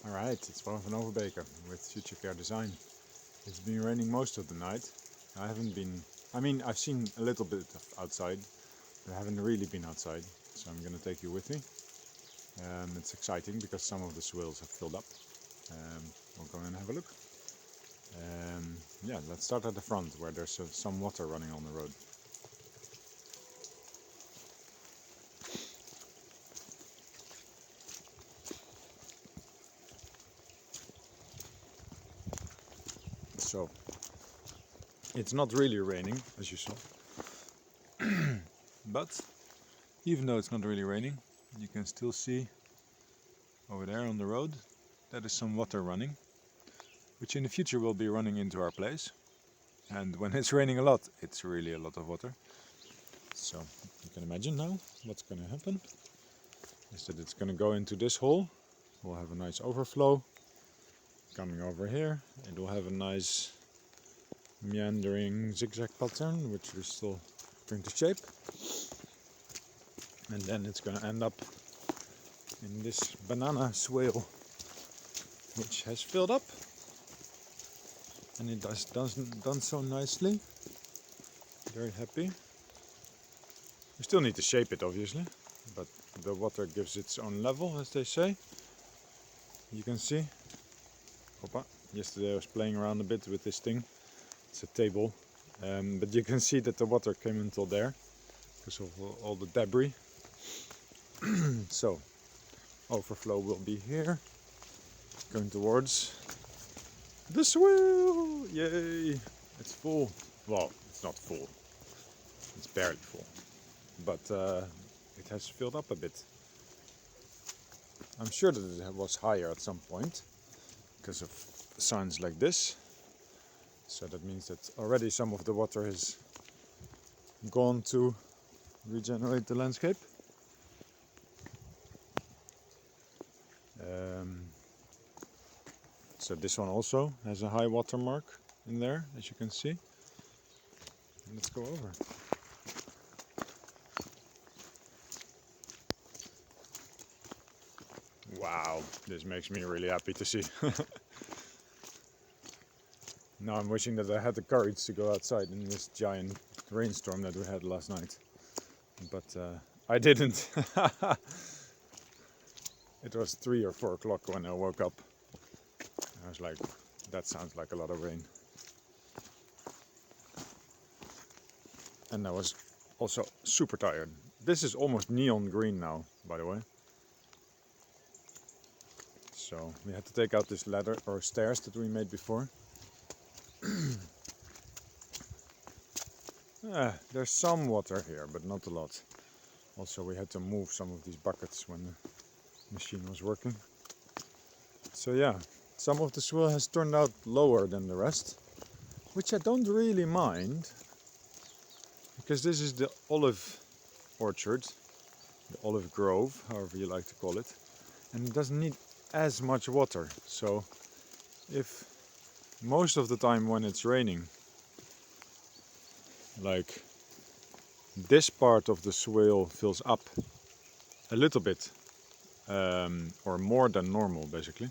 Alright, it's Paul van Overbeke with Future Care Design. It's been raining most of the night. I've seen a little bit of outside, but I haven't really been outside, so I'm gonna take you with me. It's exciting because some of the swales have filled up. We'll go and have a look. Let's start at the front where there's some water running on the road. So, it's not really raining, as you saw. But, even though it's not really raining, you can still see over there on the road that is some water running, which in the future will be running into our place. And when it's raining a lot, it's really a lot of water. So you can imagine now what's going to happen is that it's going to go into this hole. We'll have a nice overflow coming over here. It will have a nice meandering zigzag pattern, which we're still going to shape. And then it's going to end up in this banana swale, which has filled up. And it has done so nicely. Very happy. We still need to shape it, obviously, but the water gives its own level, as they say. You can see. Opa. Yesterday I was playing around a bit with this thing. It's a table, but you can see that the water came until there because of all the debris. So, overflow will be here, going towards the swale. Yay! It's full. Well, it's not full. It's barely full. But it has filled up a bit. I'm sure that it was higher at some point because of signs like this. So that means that already some of the water has gone to regenerate the landscape. So this one also has a high water mark in there, as you can see. Let's go over. Wow, this makes me really happy to see. Now I'm wishing that I had the courage to go outside in this giant rainstorm that we had last night. But I didn't. It was 3 or 4 o'clock when I woke up. I was like, that sounds like a lot of rain. And I was also super tired. This is almost neon green now, by the way. So we had to take out this ladder or stairs that we made before. There's some water here, but not a lot. Also, we had to move some of these buckets when the machine was working. So yeah, some of the swale has turned out lower than the rest, which I don't really mind, because this is the olive orchard, the olive grove, however you like to call it, and it doesn't need as much water. So if most of the time when it's raining, like this part of the swale fills up a little bit, or more than normal basically,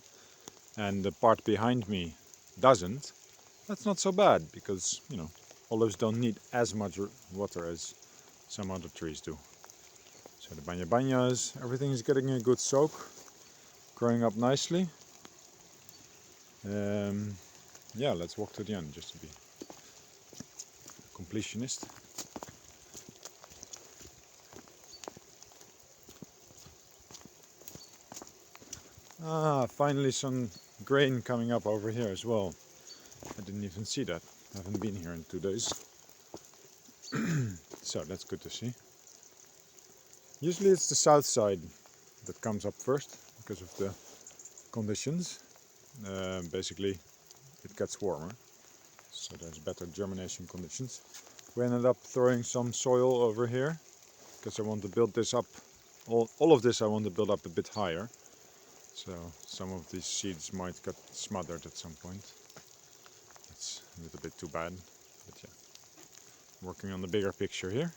and the part behind me doesn't, that's not so bad, because olives don't need as much water as some other trees do. So the banya-banyas, everything is getting a good soak, growing up nicely. Yeah, let's walk to the end just to be a completionist. Finally some grain coming up over here as well. I didn't even see that. I haven't been here in 2 days. So that's good to see. Usually it's the south side that comes up first because of the conditions. Basically it gets warmer, so there's better germination conditions. We ended up throwing some soil over here because I want to build this up. All of this I want to build up a bit higher. So some of these seeds might get smothered at some point. That's a little bit too bad, but yeah. Working on the bigger picture here.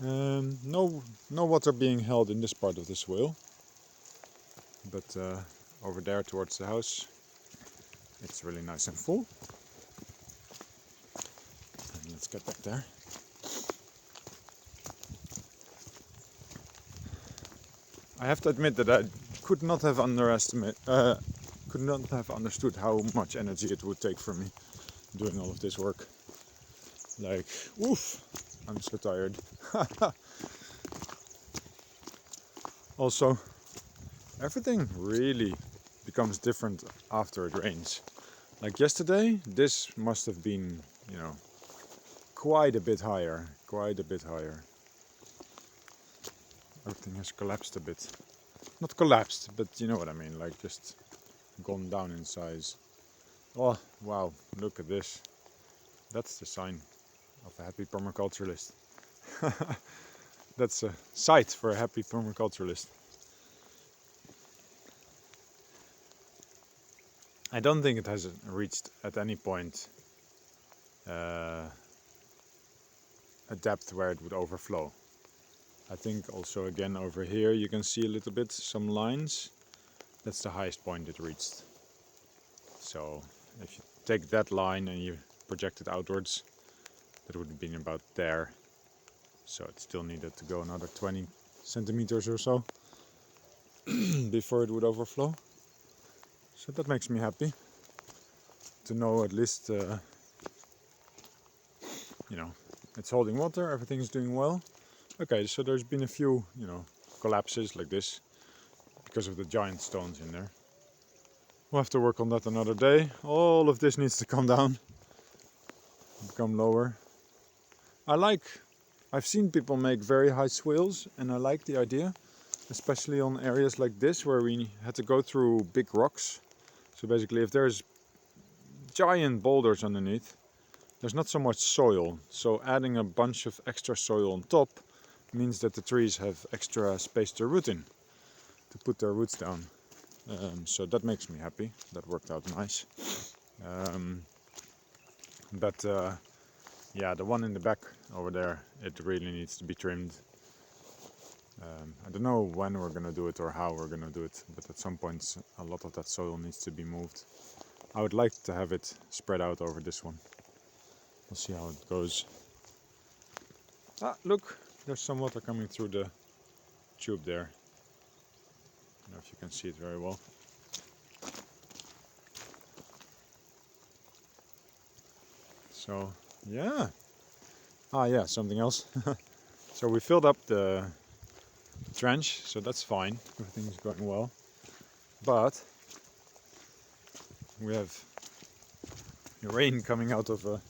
No water being held in this part of the swale, but over there towards the house. It's really nice and full. And let's get back there. I have to admit that I could not have understood how much energy it would take for me doing all of this work. Like, oof, I'm so tired. Also, everything really becomes different after it rains. Like yesterday, this must have been, quite a bit higher. Everything has collapsed a bit. Not collapsed, but you know what I mean, like just gone down in size. Oh, wow, look at this. That's the sign of a happy permaculturalist. That's a sight for a happy permaculturalist. I don't think it has reached at any point a depth where it would overflow. I think also again over here you can see a little bit some lines. That's the highest point it reached. So if you take that line and you project it outwards, that would have been about there. So it still needed to go another 20 centimeters or so before it would overflow. So that makes me happy to know at least, it's holding water, everything's doing well. Okay, so there's been a few, collapses like this because of the giant stones in there. We'll have to work on that another day. All of this needs to come down, become lower. I've seen people make very high swales, and I like the idea, especially on areas like this where we had to go through big rocks. So basically if there's giant boulders underneath, there's not so much soil. So adding a bunch of extra soil on top means that the trees have extra space to root in, to put their roots down. So that makes me happy. That worked out nice. Yeah, the one in the back over there, it really needs to be trimmed. I don't know when we're gonna do it or how we're gonna do it, but at some point a lot of that soil needs to be moved. I would like to have it spread out over this one. We'll see how it goes. Ah, look, there's some water coming through the tube there. I don't know if you can see it very well. So, yeah. Ah, yeah, something else. So we filled up the trench, so that's fine. Everything's going well. But we have rain coming out of a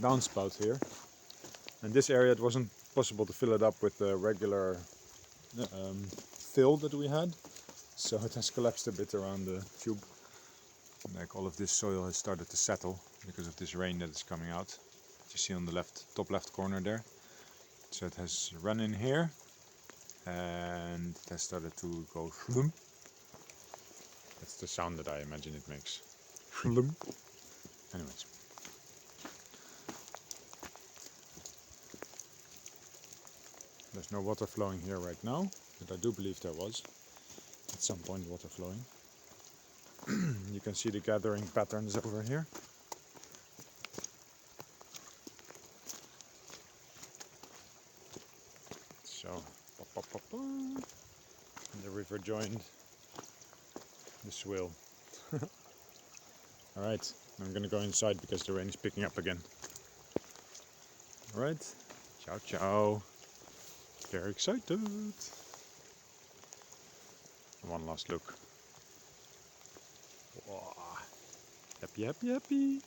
downspout here. And this area, it wasn't possible to fill it up with the regular fill that we had. So it has collapsed a bit around the tube. Like all of this soil has started to settle because of this rain that is coming out. You see on the top left corner there. So it has run in here and it has started to go flum. That's the sound that I imagine it makes. Flum. Anyways. There's no water flowing here right now, but I do believe there was at some point water flowing. You can see the gathering patterns over here. So, and the river joined the swale. Alright, I'm gonna go inside because the rain is picking up again. Alright, ciao ciao. Very excited. One last look. Wow. Happy, happy, happy.